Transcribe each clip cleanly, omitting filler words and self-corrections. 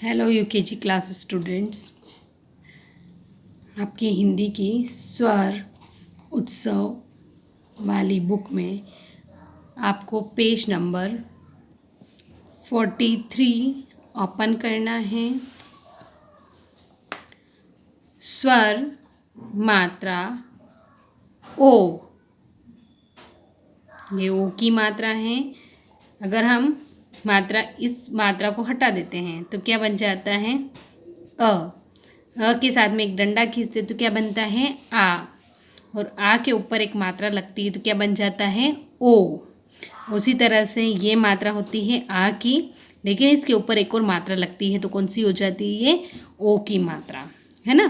Hello UKG class students. आपकी हिंदी की स्वर उत्सव वाली बुक में आपको पेज नंबर 43 ओपन करना है। स्वर मात्रा ओ, ये ओ की मात्रा है। अगर हम इस मात्रा को हटा देते हैं तो क्या बन जाता है? अ के साथ में एक डंडा खींचते तो क्या बनता है? आ। और आ के ऊपर एक मात्रा लगती है तो क्या बन जाता है? ओ। उसी तरह से ये मात्रा होती है आ की, लेकिन इसके ऊपर एक और मात्रा लगती है तो कौन सी हो जाती है? ये ओ की मात्रा है ना।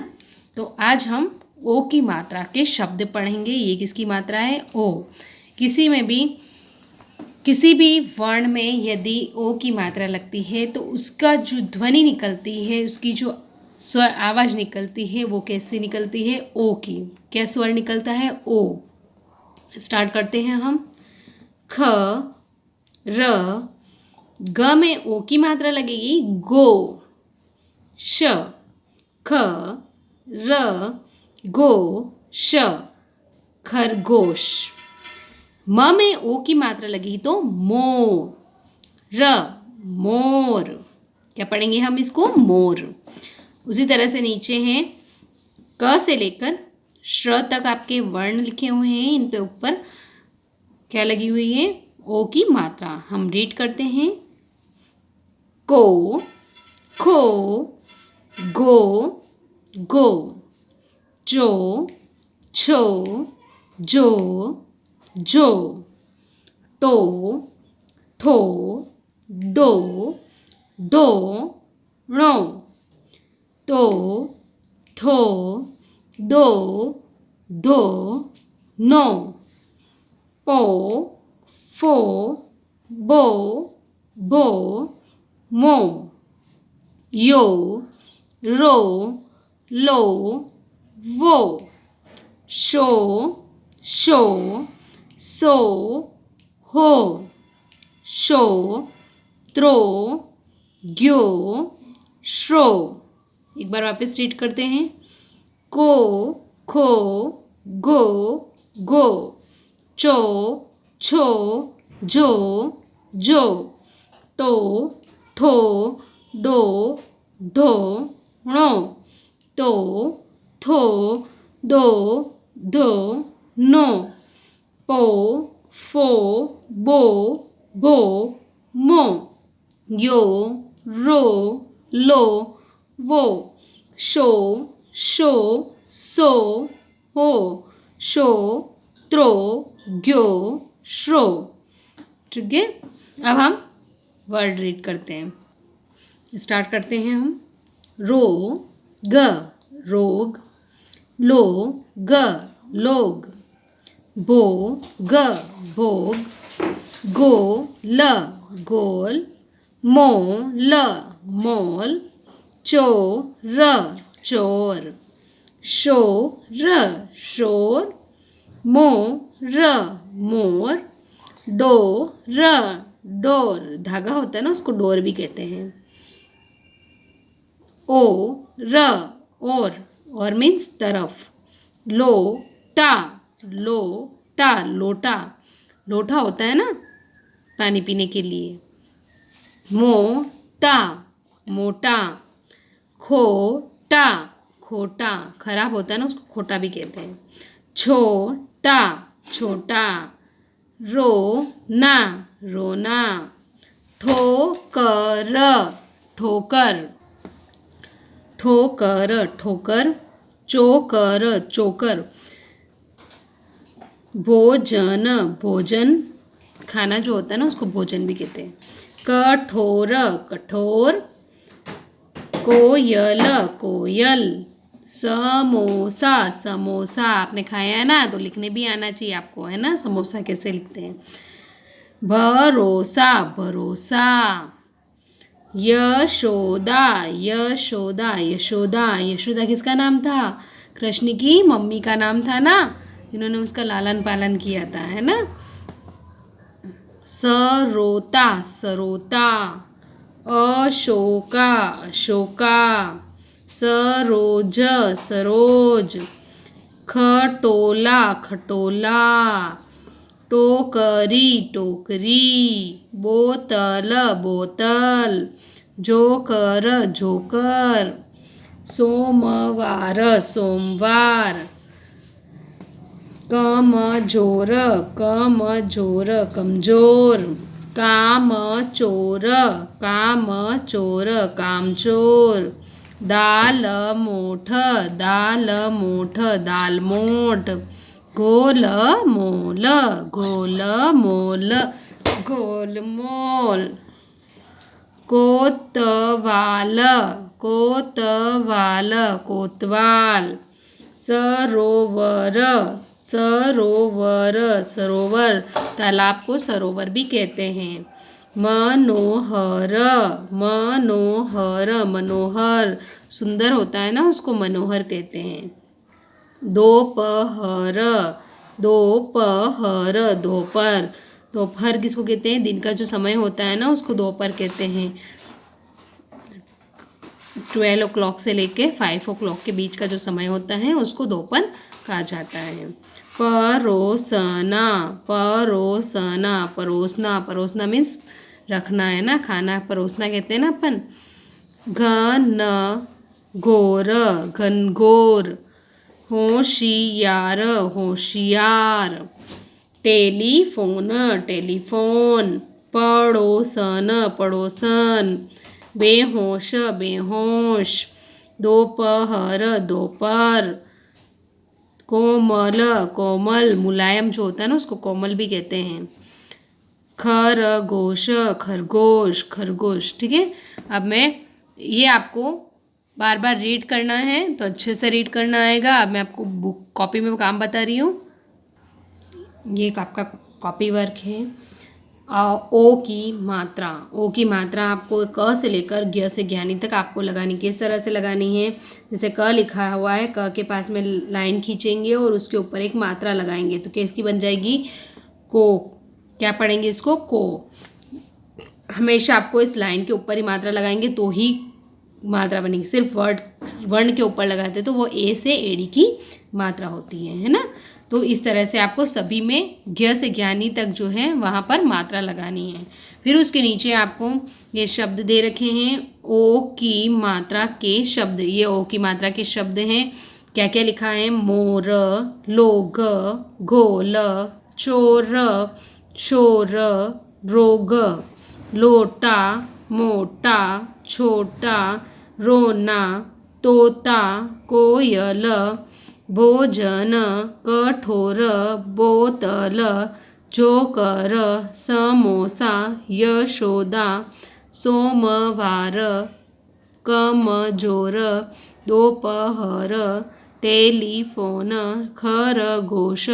तो आज हम ओ की मात्रा के शब्द पढ़ेंगे। ये किसकी मात्रा है? ओ। किसी भी वर्ण में यदि ओ की मात्रा लगती है तो उसका जो ध्वनि निकलती है, उसकी जो स्वर आवाज़ निकलती है वो कैसे निकलती है? ओ की। क्या स्वर निकलता है? ओ। स्टार्ट करते हैं हम। ख, र, ग में ओ की मात्रा लगेगी गो। श, ख, र, गो, श, खरगोश। म में ओ की मात्रा लगी तो मो, र, मोर। क्या पढ़ेंगे हम इसको? मोर। उसी तरह से नीचे हैं क से लेकर श्र तक आपके वर्ण लिखे हुए हैं। इन पे ऊपर क्या लगी हुई है? ओ की मात्रा। हम रीड करते हैं। को, खो, गो, गो, चो, छो, जो, जो, टो, ठो, डो, डो, णो, तो, थो, दो, धो, नो, पो, फो, बो, भो, मो, यो, रो, लो, वो, शो, शो, सो, हो, शो, त्रो, ग्यो, श्रो। एक बार वापस रीड करते हैं। को, खो, गो, गो, चो, छो, जो, जो, टो, ठो, डो, ढो, णो, तो, थो, दो, धो, नो, पो, फो, बो, भो, मो, यो, रो, लो, वो, शो, शो, सो, हो, शो, त्रो, ग्यो, श्रो। ठीक है। अब हम वर्ड रीड करते हैं। स्टार्ट करते हैं हम। रो, ग, रोग, लो, ग, लोग, बो, ग, भोग, गो, ल, गोल, मो, ल, मोल, चो, र, चोर, शो, र, शोर, मो, र, मोर, डो, र, डोर। धागा होता है ना, उसको डोर भी कहते हैं। ओ, र, और मीन्स तरफ। लो, टा, लो, टा, लोटा। लोटा होता है ना पानी पीने के लिए। मोटा, मोटा। खोटा, खोटा। खराब होता है ना, उसको खोटा भी कहते हैं। छोटा, छोटा। रोना, रोना। ठोकर, ठोकर, ठोकर, ठोकर। चोकर, चोकर। भोजन, भोजन। खाना जो होता है ना उसको भोजन भी कहते हैं। कठोर, कठोर। कोयल, कोयल। समोसा, समोसा। आपने खाया है ना, तो लिखने भी आना चाहिए आपको, है ना, समोसा कैसे लिखते हैं। भरोसा, भरोसा। यशोदा, यशोदा, यशोदा। यशोदा किसका नाम था? कृष्ण की मम्मी का नाम था ना, जिन्होंने उसका लालन पालन किया था, है ना। सरोता, सरोता। अशोका अशोका, सरोज सरोज, खटोला खटोला, टोकरी टोकरी, बोतल बोतल, जोकर जोकर, सोमवार सोमवार, कमजोर कमजोर कमजोर, कामचोर कामचोर कामचोर, दालमोठ दालमोठ दालमोठ, गोलमोल गोलमोल गोलमोल, कोतवाल कोतवाल कोतवाल, सरोवर सरोवर सरोवर, तालाब को सरोवर भी कहते हैं। मनोहर मनोहर मनोहर, सुंदर होता है ना, उसको मनोहर कहते हैं। दोपहर दोपहर दोपहर, दोपहर किसको कहते हैं? दिन का जो समय होता है ना, उसको दोपहर कहते हैं। 12 o'clock से लेके 5 o'clock के बीच का जो समय होता है उसको दोपहर कहा जाता है। परोसना परोसना परोसना, परोसना मीन्स रखना है ना, खाना परोसना कहते हैं ना अपन। घन घोर घनघोर, होशियार होशियार, टेलीफोन टेलीफोन, पड़ोसन पड़ोसन, बेहोश बेहोश, दोपहर दोपहर, कोमल कोमल, मुलायम जो होता है ना उसको कोमल भी कहते हैं। खरगोश खरगोश खरगोश। ठीक है, अब मैं ये आपको बार बार रीड करना है तो अच्छे से रीड करना आएगा। अब मैं आपको बुक कॉपी में काम बता रही हूँ। ये एक आपका कॉपी वर्क है। ओ की मात्रा, ओ की मात्रा आपको क से लेकर ज्ञ से ज्ञानी तक आपको लगानी, किस तरह से लगानी है। जैसे क लिखा हुआ है, क के पास में लाइन खींचेंगे और उसके ऊपर एक मात्रा लगाएंगे तो किसकी बन जाएगी? को। क्या पढ़ेंगे इसको? को। हमेशा आपको इस लाइन के ऊपर ही मात्रा लगाएंगे तो ही मात्रा बनेगी। सिर्फ वर्ण के ऊपर लगाते तो वो ए से एड़ी की मात्रा होती है ना। तो इस तरह से आपको सभी में ज्ञ से ज्ञानी तक जो है वहाँ पर मात्रा लगानी है। फिर उसके नीचे आपको ये शब्द दे रखे हैं, ओ की मात्रा के शब्द। ये ओ की मात्रा के शब्द हैं। क्या क्या लिखा है? मोर, लोग, गोल, चोर, शोर, रोग, लोटा, मोटा, छोटा, रोना, तोता, कोयल, भोजन, कठोर, बोतल, जोकर, समोसा, यशोदा, सोमवार, कमजोर, दोपहर, टेलीफोन, खरगोश,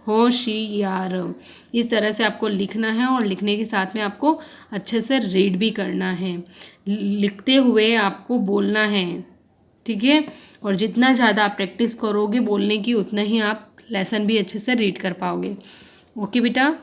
होशियार। इस तरह से आपको लिखना है और लिखने के साथ में आपको अच्छे से रीड भी करना है। लिखते हुए आपको बोलना है। ठीक है, और जितना ज़्यादा आप प्रैक्टिस करोगे बोलने की उतना ही आप लेसन भी अच्छे से रीड कर पाओगे। ओके बेटा।